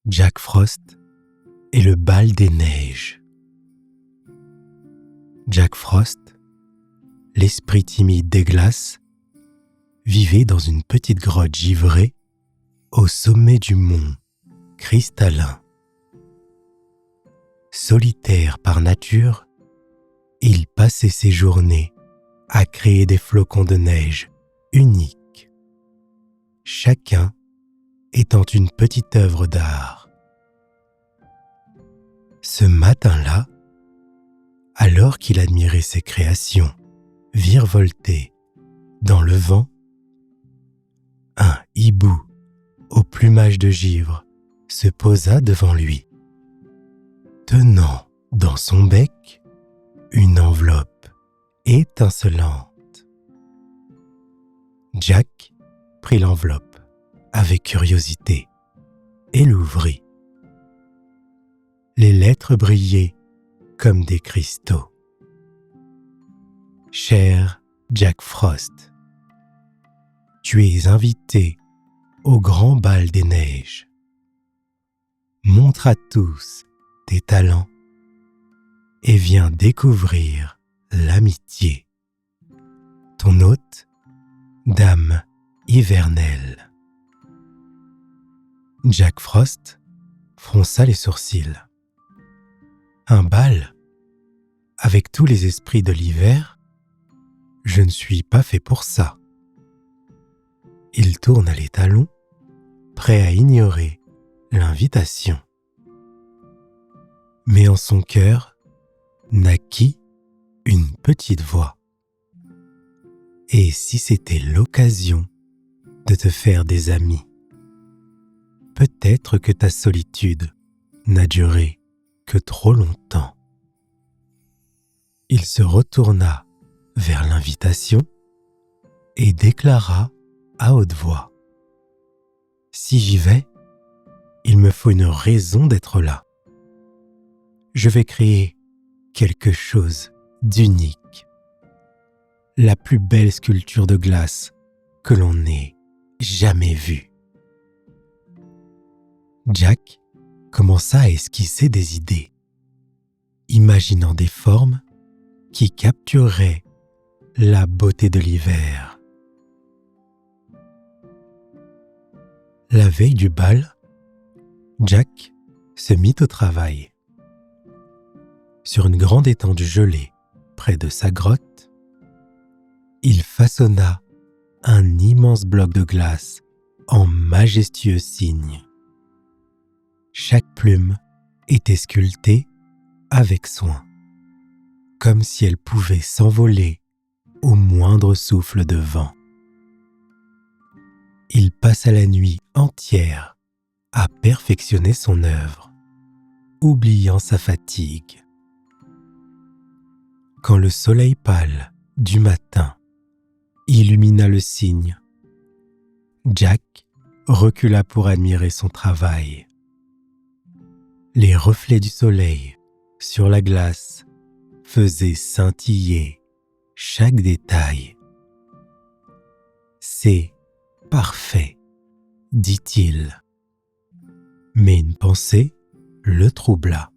Jack Frost et le bal des neiges. Jack Frost, l'esprit timide des glaces, vivait dans une petite grotte givrée au sommet du mont cristallin. Solitaire par nature, il passait ses journées à créer des flocons de neige uniques, chacun étant une petite œuvre d'art. Ce matin-là, alors qu'il admirait ses créations virevolter dans le vent, un hibou au plumage de givre se posa devant lui, tenant dans son bec une enveloppe étincelante. Jack prit l'enveloppe avec curiosité et l'ouvrit. Les lettres brillaient comme des cristaux. Cher Jack Frost, tu es invité au grand bal des neiges. Montre à tous tes talents et viens découvrir l'amitié. Ton hôte, Dame Hivernelle. Jack Frost fronça les sourcils. Un bal? Avec tous les esprits de l'hiver? Je ne suis pas fait pour ça. Il tourna les talons, prêt à ignorer l'invitation. Mais en son cœur naquit une petite voix. Et si c'était l'occasion de te faire des amis? Peut-être que ta solitude n'a duré que trop longtemps. Il se retourna vers l'invitation et déclara à haute voix: si j'y vais, il me faut une raison d'être là. Je vais créer quelque chose d'unique, la plus belle sculpture de glace que l'on ait jamais vue. Jack commença à esquisser des idées, imaginant des formes qui captureraient la beauté de l'hiver. La veille du bal, Jack se mit au travail. Sur une grande étendue gelée près de sa grotte, il façonna un immense bloc de glace en majestueux cygne. Chaque plume était sculptée avec soin, comme si elle pouvait s'envoler au moindre souffle de vent. Il passa la nuit entière à perfectionner son œuvre, oubliant sa fatigue. Quand le soleil pâle du matin illumina le cygne, Jack recula pour admirer son travail. Les reflets du soleil sur la glace faisaient scintiller chaque détail. « C'est parfait », dit-il. Mais une pensée le troubla.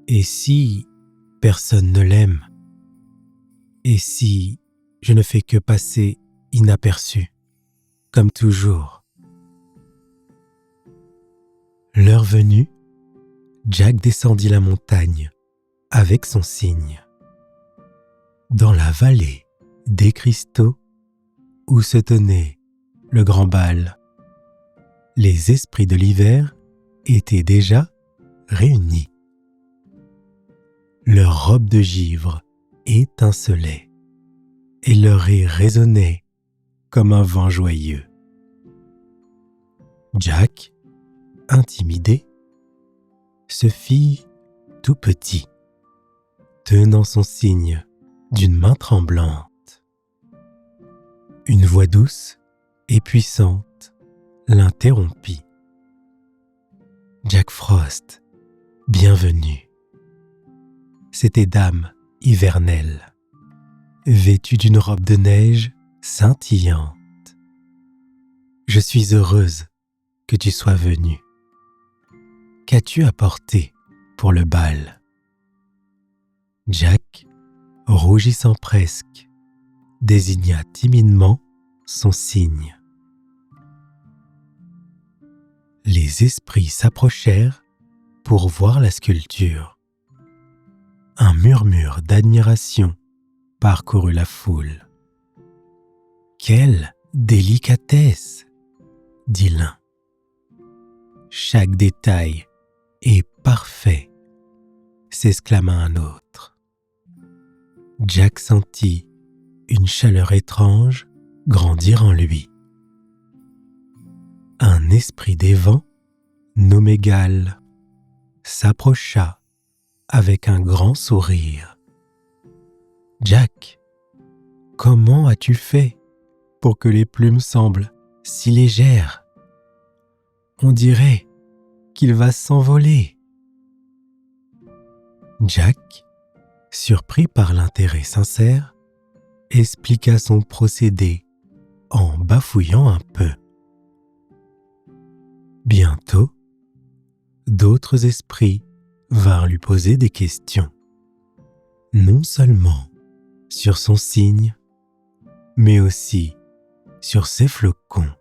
Et si personne ne l'aime? Et si je ne fais que passer inaperçu, comme toujours? L'heure venue, Jack descendit la montagne avec son cygne. Dans la vallée des cristaux où se tenait le grand bal, les esprits de l'hiver étaient déjà réunis. Leurs robes de givre étincelaient et leur rire résonnait comme un vent joyeux. Jack, intimidé, se fit tout petit, tenant son cygne d'une main tremblante. Une voix douce et puissante l'interrompit. Jack Frost, bienvenue. C'était Dame Hivernelle, vêtue d'une robe de neige scintillante. Je suis heureuse que tu sois venu. Qu'as-tu apporté pour le bal ?» Jack, rougissant presque, désigna timidement son signe. Les esprits s'approchèrent pour voir la sculpture. Un murmure d'admiration parcourut la foule. « Quelle délicatesse !» dit l'un. « Chaque détail est parfait !» s'exclama un autre. Jack sentit une chaleur étrange grandir en lui. Un esprit des vents, nommé Gal, s'approcha avec un grand sourire. « Jack, comment as-tu fait pour que les plumes semblent si légères ? On dirait qu'il va s'envoler. » Jack, surpris par l'intérêt sincère, expliqua son procédé en bafouillant un peu. Bientôt, d'autres esprits vinrent lui poser des questions, non seulement sur son signe, mais aussi sur ses flocons.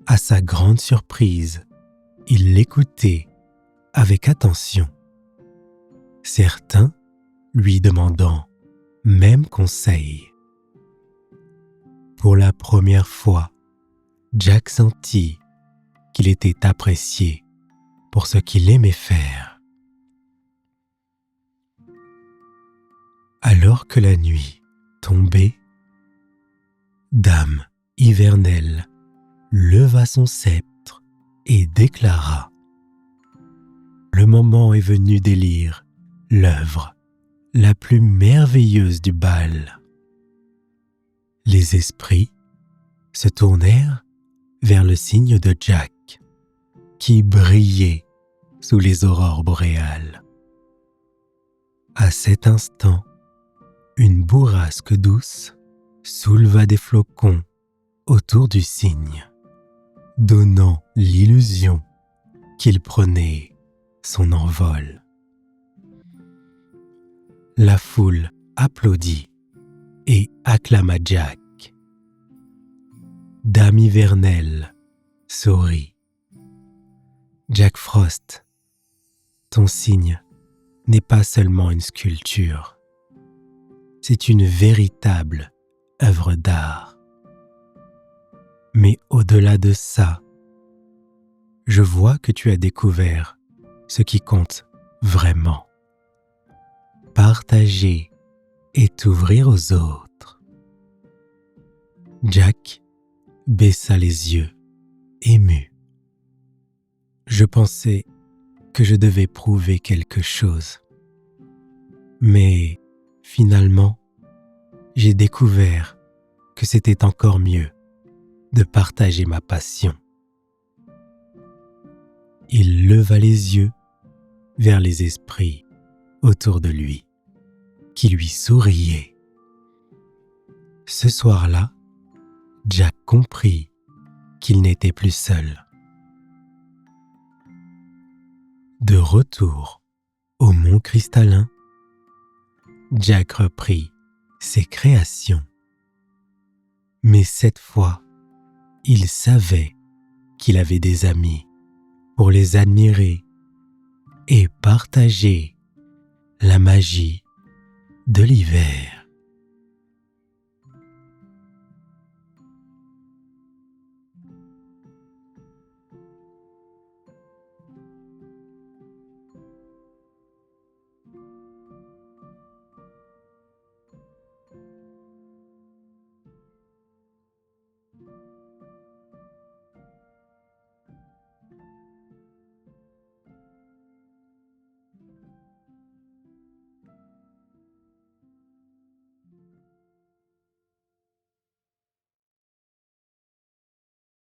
À sa grande surprise, il l'écoutait avec attention, certains lui demandant même conseil. Pour la première fois, Jack sentit qu'il était apprécié pour ce qu'il aimait faire. Alors que la nuit tombait, Dame Hivernelle leva son sceptre et déclara : « Le moment est venu d'élire l'œuvre la plus merveilleuse du bal. » Les esprits se tournèrent vers le signe de Jack, qui brillait sous les aurores boréales. À cet instant, une bourrasque douce souleva des flocons autour du cygne, donnant l'illusion qu'il prenait son envol. La foule applaudit et acclama Jack. Dame Hivernelle sourit. « Jack Frost, ton signe n'est pas seulement une sculpture, c'est une véritable œuvre d'art. Mais au-delà de ça, je vois que tu as découvert ce qui compte vraiment. Partager et t'ouvrir aux autres. » Jack baissa les yeux, ému. Je pensais que je devais prouver quelque chose. Mais finalement, j'ai découvert que c'était encore mieux de partager ma passion. Il leva les yeux vers les esprits autour de lui, qui lui souriaient. Ce soir-là, Jack comprit qu'il n'était plus seul. De retour au mont cristallin, Jack reprit ses créations. Mais cette fois, il savait qu'il avait des amis pour les admirer et partager la magie de l'hiver.